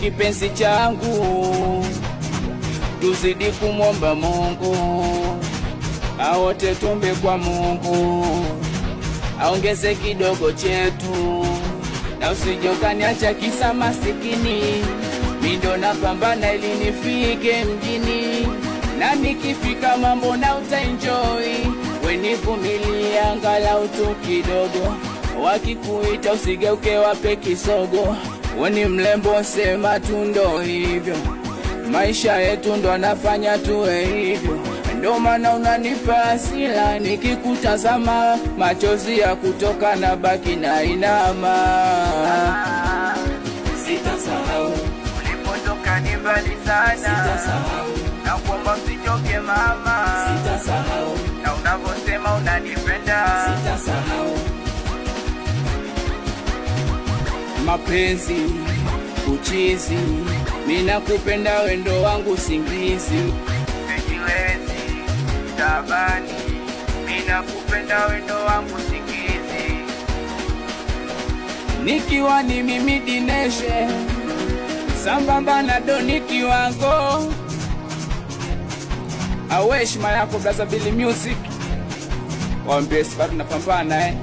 kipenzi changu, tuzidi kumwomba Mungu, awote tumbe kwa Mungu, aongeze kidogo chetu, na usije ukaniacha kisa masikini. Mindo napambana ili nifike mjini, na nikifika mambo na utaenjoy. Wenivumilia angalau tu kidogo, wakikuita usigeuke wape kisogo. Weni mlembo sema tu ndo hivyo, maisha yetu ndo anafanya tuwe hivyo. Ndo maana unanipa hasira nikikutazama, machozi ya kutoka na baki na inama. Sitasahau ulipotoka ni mbali sana, sitasahau na kuomba usichoke mama, sitasahau na unavyosema unanipenda, sitasahau. Mapenzi uchizi, mina kupenda wendo wangu singizi, sijiwezi tabani, mina kupenda wendo wangu singizi. Nikiwa ni mimi Dineshe, sambamba na Doniki wango, aweshima yako Blaza Billy Music, wambie sipatu napambana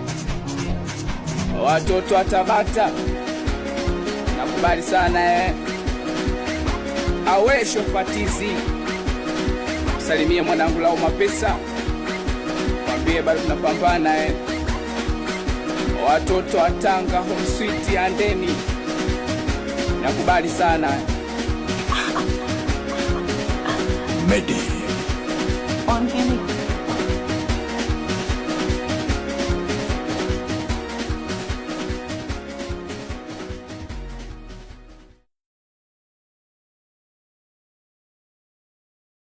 watoto wa Tabata, nakubali sana awesho Fatizi, salimie mwanangu lao Mapesa, wambie bado tunapambana watoto wa Tanga Home Sweet Andeni, nakubali sana Medi on